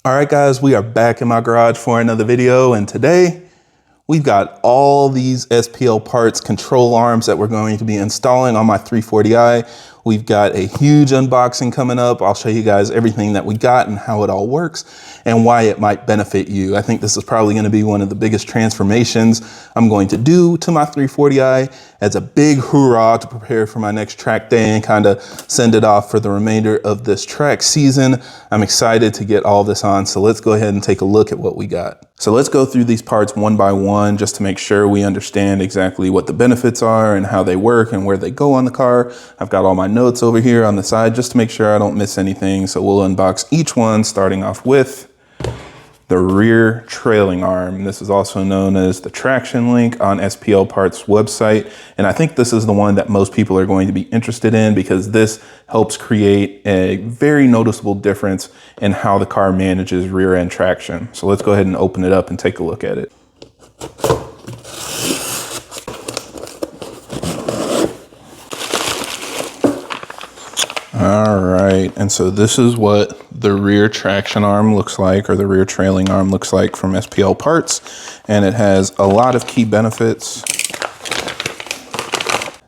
All right, guys, we are back in my garage for another video, and today we've got all these SPL parts control arms that we're going to be installing on my 340i. We've got a huge unboxing coming up. I'll show you guys everything that we got and how it all works and why it might benefit you. I think this is probably going to be one of the biggest transformations I'm going to do to my 340i as a big hoorah to prepare for my next track day and kind of send it off for the remainder of this track season. I'm excited to get all this on, so let's go ahead and take a look at what we got. So let's go through these parts one by one just to make sure we understand exactly what the benefits are and how they work and where they go on the car. I've got all my notes over here on the side just to make sure I don't miss anything. So we'll unbox each one, starting off with the rear trailing arm. This is also known as the traction link on SPL Parts website. And I think this is the one that most people are going to be interested in because this helps create a very noticeable difference in how the car manages rear end traction. So let's go ahead and open it up and take a look at it. All right, and so this is what the rear traction arm looks like, or the rear trailing arm looks like from SPL Parts, and it has a lot of key benefits.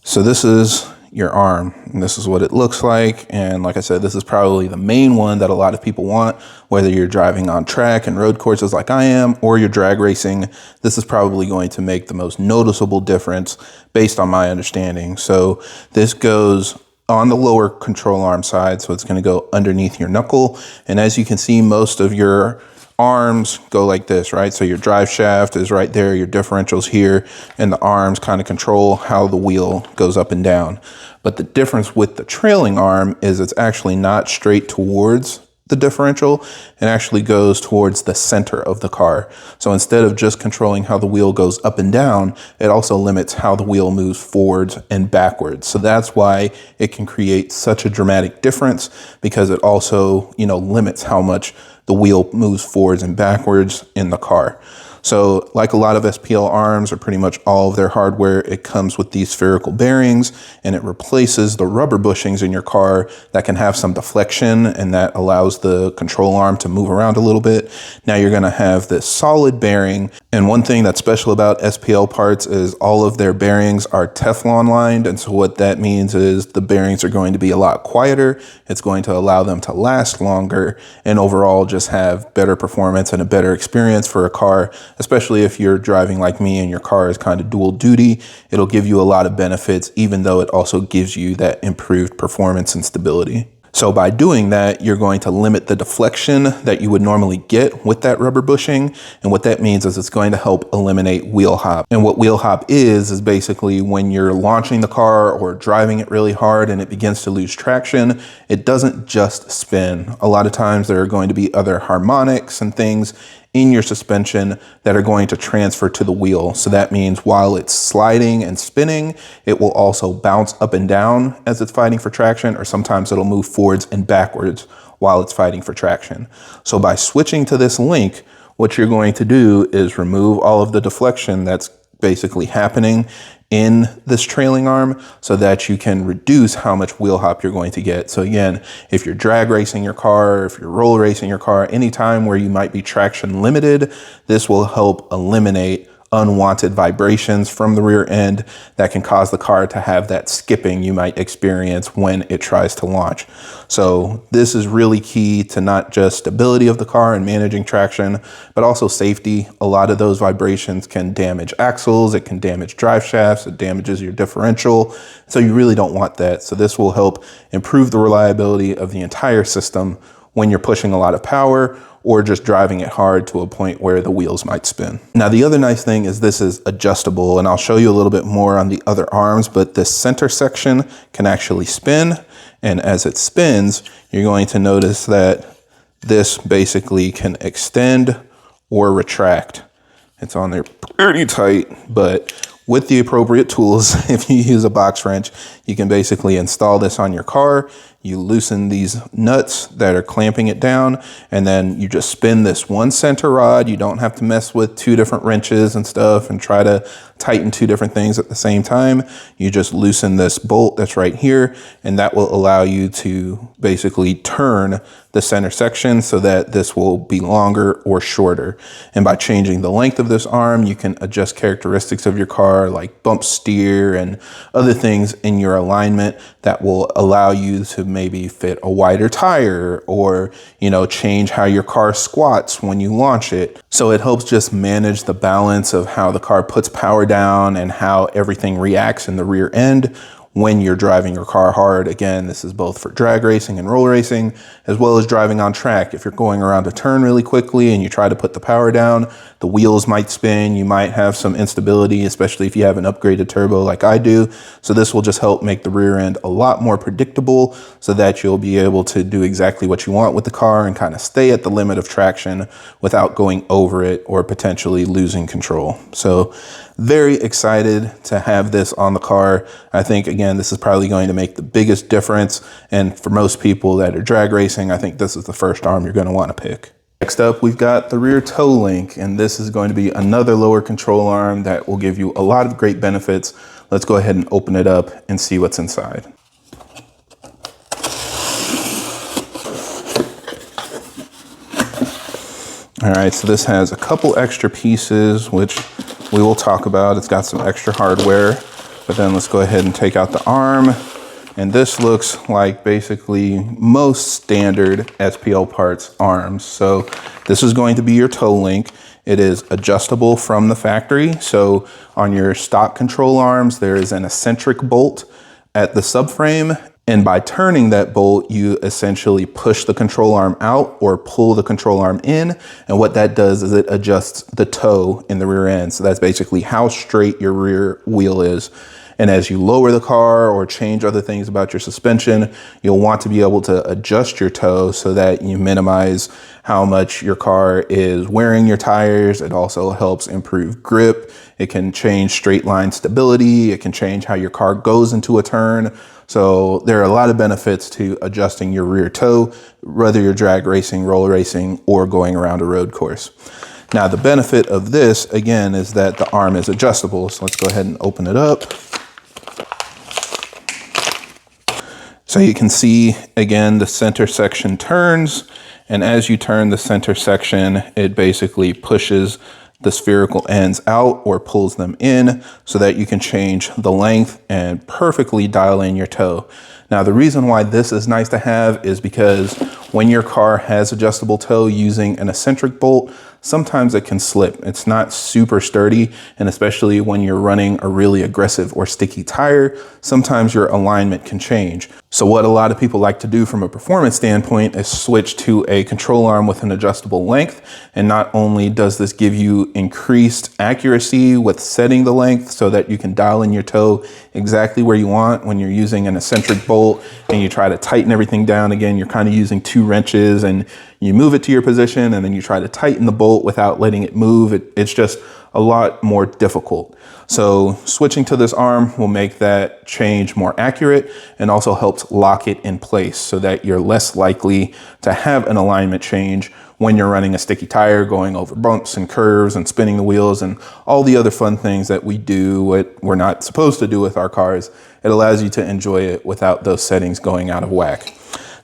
So this is your arm, and this is what it looks like, and like I said, this is probably the main one that a lot of people want, whether you're driving on track and road courses like I am, or you're drag racing. This is probably going to make the most noticeable difference based on my understanding. So this goes on the lower control arm side, so it's going to go underneath your knuckle, and as you can see, most of your arms go like this, right? So your drive shaft is right there, your differential's here, and the arms kind of control how the wheel goes up and down. But the difference with the trailing arm is it's actually not straight towards the differential, it actually goes towards the center of the car. So instead of just controlling how the wheel goes up and down, it also limits how the wheel moves forwards and backwards. So that's why it can create such a dramatic difference, because it also, limits how much the wheel moves forwards and backwards in the car. So like a lot of SPL arms, or pretty much all of their hardware, it comes with these spherical bearings, and it replaces the rubber bushings in your car that can have some deflection, and that allows the control arm to move around a little bit. Now you're gonna have this solid bearing, and one thing that's special about SPL Parts is all of their bearings are Teflon lined, and so what that means is the bearings are going to be a lot quieter. It's going to allow them to last longer, and overall just have better performance and a better experience for a car. Especially if you're driving like me and your car is kind of dual duty, it'll give you a lot of benefits, even though it also gives you that improved performance and stability. So by doing that, you're going to limit the deflection that you would normally get with that rubber bushing. And what that means is it's going to help eliminate wheel hop. And what wheel hop is basically when you're launching the car or driving it really hard and it begins to lose traction, it doesn't just spin. A lot of times there are going to be other harmonics and things in your suspension that are going to transfer to the wheel. So that means while it's sliding and spinning, it will also bounce up and down as it's fighting for traction, or sometimes it'll move forwards and backwards while it's fighting for traction. So by switching to this link, what you're going to do is remove all of the deflection that's basically happening in this trailing arm, so that you can reduce how much wheel hop you're going to get. So again, if you're drag racing your car, if you're roll racing your car, anytime where you might be traction limited, this will help eliminate unwanted vibrations from the rear end that can cause the car to have that skipping you might experience when it tries to launch. So this is really key to not just stability of the car and managing traction, but also safety. A lot of those vibrations can damage axles, it can damage drive shafts, it damages your differential. So you really don't want that. So this will help improve the reliability of the entire system when you're pushing a lot of power or just driving it hard to a point where the wheels might spin. Now, the other nice thing is this is adjustable, and I'll show you a little bit more on the other arms, but this center section can actually spin, and as it spins, you're going to notice that this basically can extend or retract. It's on there pretty tight, but with the appropriate tools, if you use a box wrench, you can basically install this on your car. You loosen these nuts that are clamping it down, and then you just spin this one center rod. You don't have to mess with two different wrenches and stuff and try to tighten two different things at the same time. You just loosen this bolt that's right here, and that will allow you to basically turn the center section so that this will be longer or shorter. And by changing the length of this arm, you can adjust characteristics of your car like bump steer and other things in your alignment that will allow you to maybe fit a wider tire or, you know, change how your car squats when you launch it. So it helps just manage the balance of how the car puts power down and how everything reacts in the rear end when you're driving your car hard. Again, this is both for drag racing and roll racing, as well as driving on track. If you're going around a turn really quickly and you try to put the power down, the wheels might spin, you might have some instability, especially if you have an upgraded turbo like I do. So this will just help make the rear end a lot more predictable so that you'll be able to do exactly what you want with the car and kind of stay at the limit of traction without going over it or potentially losing control. So very excited to have this on the car. I think, again, this is probably going to make the biggest difference. And for most people that are drag racing, I think this is the first arm you're going to want to pick. Next up, we've got the rear toe link, and this is going to be another lower control arm that will give you a lot of great benefits. Let's go ahead and open it up and see what's inside. All right, so this has a couple extra pieces, which we will talk about. It's got some extra hardware, but then let's go ahead and take out the arm. And this looks like basically most standard SPL parts arms. So this is going to be your toe link. It is adjustable from the factory. So on your stock control arms, there is an eccentric bolt at the subframe. And by turning that bolt, you essentially push the control arm out or pull the control arm in. And what that does is it adjusts the toe in the rear end. So that's basically how straight your rear wheel is. And as you lower the car or change other things about your suspension, you'll want to be able to adjust your toe so that you minimize how much your car is wearing your tires. It also helps improve grip. It can change straight line stability. It can change how your car goes into a turn. So there are a lot of benefits to adjusting your rear toe, whether you're drag racing, roller racing, or going around a road course. Now, the benefit of this, again, is that the arm is adjustable. So let's go ahead and open it up. So you can see, again, the center section turns, and as you turn the center section, it basically pushes the spherical ends out or pulls them in so that you can change the length and perfectly dial in your toe. Now, the reason why this is nice to have is because when your car has adjustable toe using an eccentric bolt, sometimes it can slip. It's not super sturdy, and especially when you're running a really aggressive or sticky tire, sometimes your alignment can change. So what a lot of people like to do from a performance standpoint is switch to a control arm with an adjustable length. And not only does this give you increased accuracy with setting the length so that you can dial in your toe exactly where you want when you're using an eccentric bolt and you try to tighten everything down. Again, you're kind of using two wrenches and you move it to your position and then you try to tighten the bolt without letting it move. It's just a lot more difficult. So switching to this arm will make that change more accurate and also helps lock it in place so that you're less likely to have an alignment change when you're running a sticky tire, going over bumps and curves and spinning the wheels and all the other fun things that we do, what we're not supposed to do with our cars. It allows you to enjoy it without those settings going out of whack.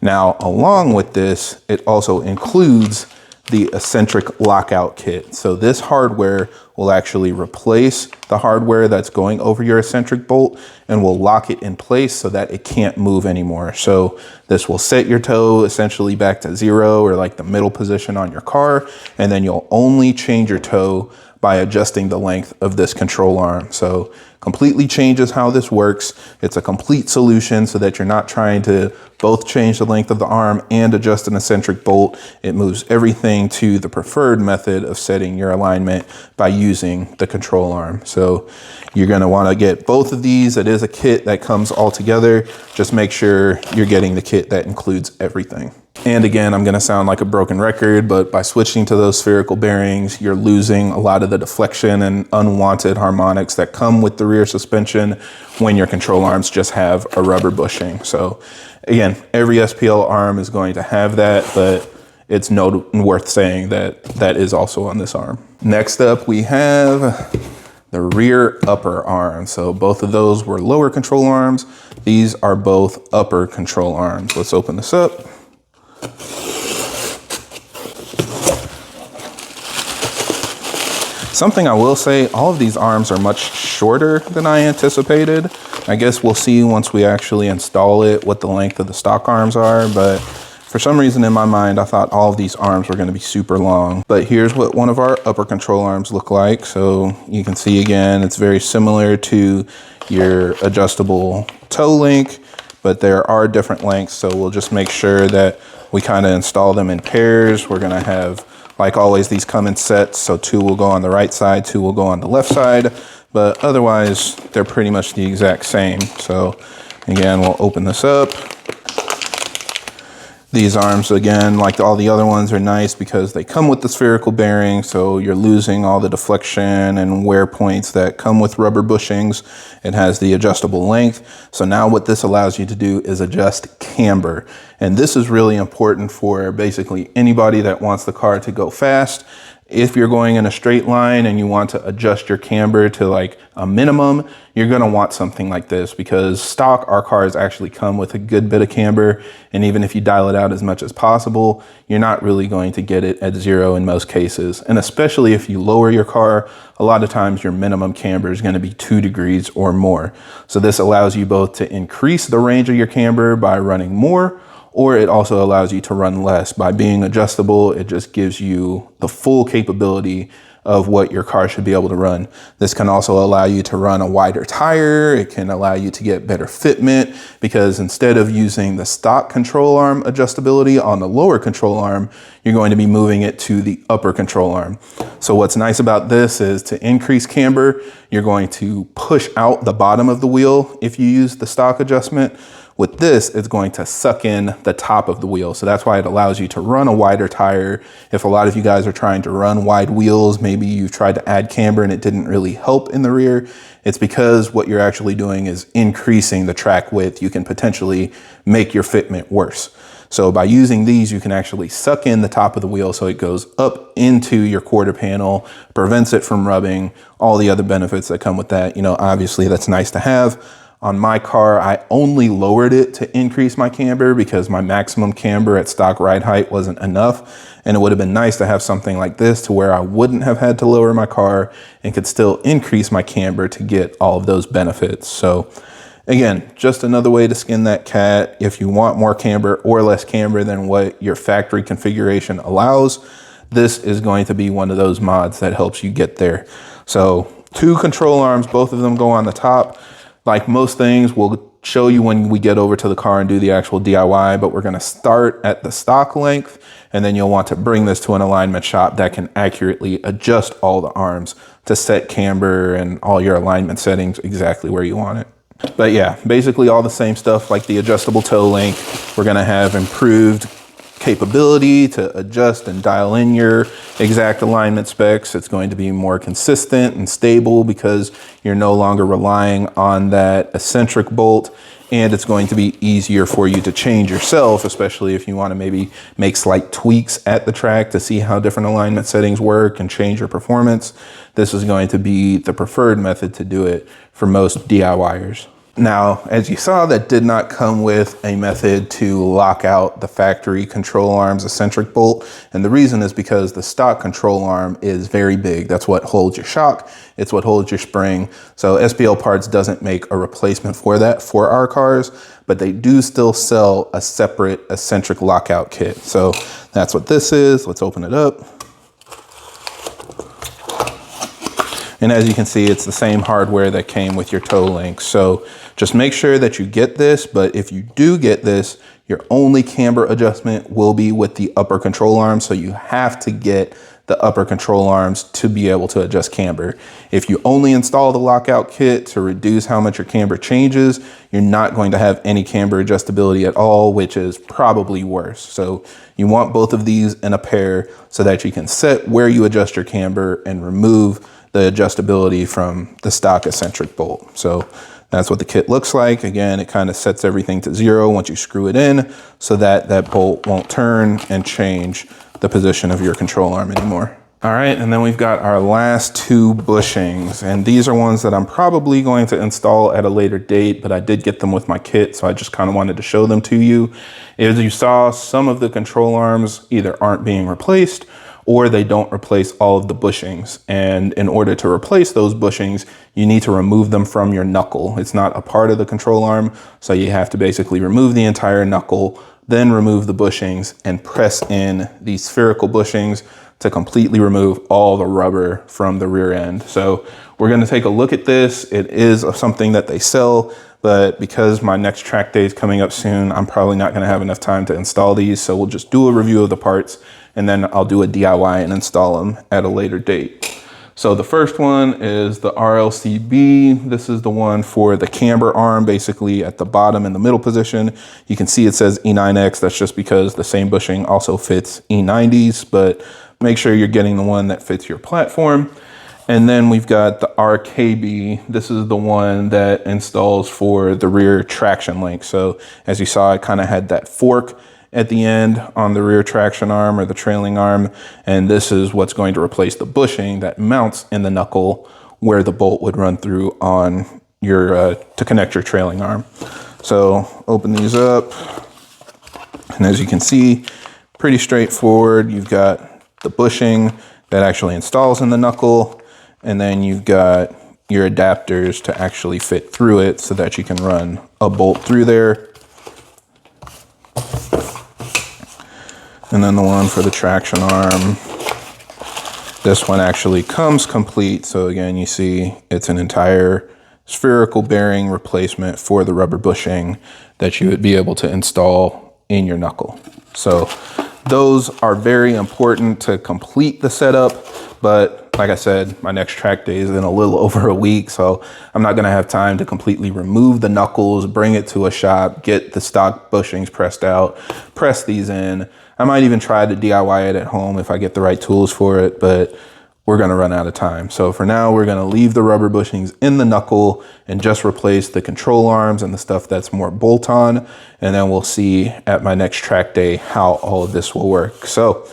Now, along with this, it also includes the Eccentric Lockout Kit. So this hardware will actually replace the hardware that's going over your eccentric bolt and will lock it in place so that it can't move anymore. So this will set your toe essentially back to zero or like the middle position on your car, and then you'll only change your toe by adjusting the length of this control arm. So completely changes how this works. It's a complete solution so that you're not trying to both change the length of the arm and adjust an eccentric bolt. It moves everything to the preferred method of setting your alignment by using the control arm. So you're gonna wanna get both of these. It is a kit that comes all together. Just make sure you're getting the kit that includes everything. And again, I'm gonna sound like a broken record, but by switching to those spherical bearings, you're losing a lot of the deflection and unwanted harmonics that come with the rear suspension when your control arms just have a rubber bushing. So again, every SPL arm is going to have that, but it's worth saying that that is also on this arm. Next up, we have the rear upper arm. So both of those were lower control arms. These are both upper control arms. Let's open this up. Something I will say, all of these arms are much shorter than I anticipated. I guess we'll see once we actually install it what the length of the stock arms are, but for some reason in my mind, I thought all of these arms were going to be super long. But here's what one of our upper control arms look like. So you can see again, it's very similar to your adjustable toe link, but there are different lengths. So we'll just make sure that we kind of install them in pairs. We're going to have, like always, these come in sets, so 2 will go on the right side, 2 will go on the left side, but otherwise they're pretty much the exact same. So again, we'll open this up. These arms, again, like all the other ones, are nice because they come with the spherical bearing, so you're losing all the deflection and wear points that come with rubber bushings. It has the adjustable length. So now what this allows you to do is adjust camber. And this is really important for basically anybody that wants the car to go fast. If you're going in a straight line and you want to adjust your camber to like a minimum, you're going to want something like this, because stock, our cars actually come with a good bit of camber. And even if you dial it out as much as possible, you're not really going to get it at 0 in most cases. And especially if you lower your car, a lot of times your minimum camber is going to be 2 degrees or more. So this allows you both to increase the range of your camber by running more, or it also allows you to run less. By being adjustable, it just gives you the full capability of what your car should be able to run. This can also allow you to run a wider tire. It can allow you to get better fitment, because instead of using the stock control arm adjustability on the lower control arm, you're going to be moving it to the upper control arm. So what's nice about this is, to increase camber, you're going to push out the bottom of the wheel if you use the stock adjustment. With this, it's going to suck in the top of the wheel. So that's why it allows you to run a wider tire. If a lot of you guys are trying to run wide wheels, maybe you've tried to add camber and it didn't really help in the rear, it's because what you're actually doing is increasing the track width. You can potentially make your fitment worse. So by using these, you can actually suck in the top of the wheel so it goes up into your quarter panel, prevents it from rubbing, all the other benefits that come with that. You know, obviously that's nice to have. On my car, I only lowered it to increase my camber because my maximum camber at stock ride height wasn't enough. And it would have been nice to have something like this to where I wouldn't have had to lower my car and could still increase my camber to get all of those benefits. So again, just another way to skin that cat. If you want more camber or less camber than what your factory configuration allows, this is going to be one of those mods that helps you get there. So 2 control arms, both of them go on the top. Like most things, we'll show you when we get over to the car and do the actual DIY, but we're going to start at the stock length, and then you'll want to bring this to an alignment shop that can accurately adjust all the arms to set camber and all your alignment settings exactly where you want it. But yeah, basically all the same stuff like the adjustable toe link. We're going to have improved capability to adjust and dial in your exact alignment specs. It's going to be more consistent and stable because you're no longer relying on that eccentric bolt, and it's going to be easier for you to change yourself, especially if you want to maybe make slight tweaks at the track to see how different alignment settings work and change your performance. This is going to be the preferred method to do it for most DIYers. Now, as you saw, that did not come with a method to lock out the factory control arm's eccentric bolt. And the reason is because the stock control arm is very big. That's what holds your shock. It's what holds your spring. So SPL Parts doesn't make a replacement for that for our cars, but they do still sell a separate eccentric lockout kit. So that's what this is. Let's open it up. And as you can see, it's the same hardware that came with your toe link. So just make sure that you get this, but if you do get this, your only camber adjustment will be with the upper control arm. So you have to get the upper control arms to be able to adjust camber. If you only install the lockout kit to reduce how much your camber changes, you're not going to have any camber adjustability at all, which is probably worse. So you want both of these in a pair so that you can set where you adjust your camber and remove the adjustability from the stock eccentric bolt. So that's what the kit looks like. Again, it kind of sets everything to 0 once you screw it in so that that bolt won't turn and change the position of your control arm anymore. All right, and then we've got our last 2 bushings, and these are ones that I'm probably going to install at a later date, but I did get them with my kit, so I just kind of wanted to show them to you. As you saw, some of the control arms either aren't being replaced or they don't replace all of the bushings. And in order to replace those bushings, you need to remove them from your knuckle. It's not a part of the control arm, so you have to basically remove the entire knuckle, then remove the bushings and press in these spherical bushings to completely remove all the rubber from the rear end. So we're gonna take a look at this. It is something that they sell, but because my next track day is coming up soon, I'm probably not gonna have enough time to install these. So we'll just do a review of the parts, and then I'll do a DIY and install them at a later date. So the first one is the RLCB. This is the one for the camber arm, basically at the bottom in the middle position. You can see it says E9X. That's just because the same bushing also fits E90s, but make sure you're getting the one that fits your platform. And then we've got the RKB. This is the one that installs for the rear traction link. So as you saw, it kind of had that fork at the end on the rear traction arm or the trailing arm. And this is what's going to replace the bushing that mounts in the knuckle where the bolt would run through on your, to connect your trailing arm. So open these up. And as you can see, pretty straightforward. You've got the bushing that actually installs in the knuckle, and then you've got your adapters to actually fit through it so that you can run a bolt through there. And then the one for the traction arm, this one actually comes complete. So again, you see it's an entire spherical bearing replacement for the rubber bushing that you would be able to install in your knuckle. So those are very important to complete the setup, but like I said, my next track day is in a little over a week, so I'm not gonna have time to completely remove the knuckles, bring it to a shop, get the stock bushings pressed out, press these in. I might even try to DIY it at home if I get the right tools for it, but we're gonna run out of time. So for now, we're gonna leave the rubber bushings in the knuckle and just replace the control arms and the stuff that's more bolt-on. And then we'll see at my next track day how all of this will work. So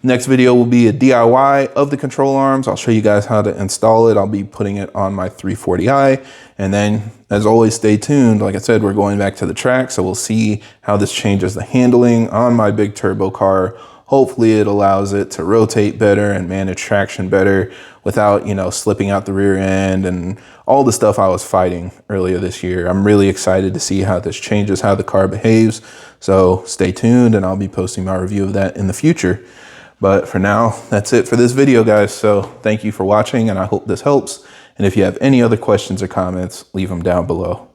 next video will be a DIY of the control arms. I'll show you guys how to install it. I'll be putting it on my 340i. And then as always, stay tuned. Like I said, we're going back to the track, so we'll see how this changes the handling on my big turbo car. Hopefully it allows it to rotate better and manage traction better without, you know, slipping out the rear end and all the stuff I was fighting earlier this year. I'm really excited to see how this changes how the car behaves. So stay tuned, and I'll be posting my review of that in the future. But for now, that's it for this video, guys. So thank you for watching, and I hope this helps. And if you have any other questions or comments, leave them down below.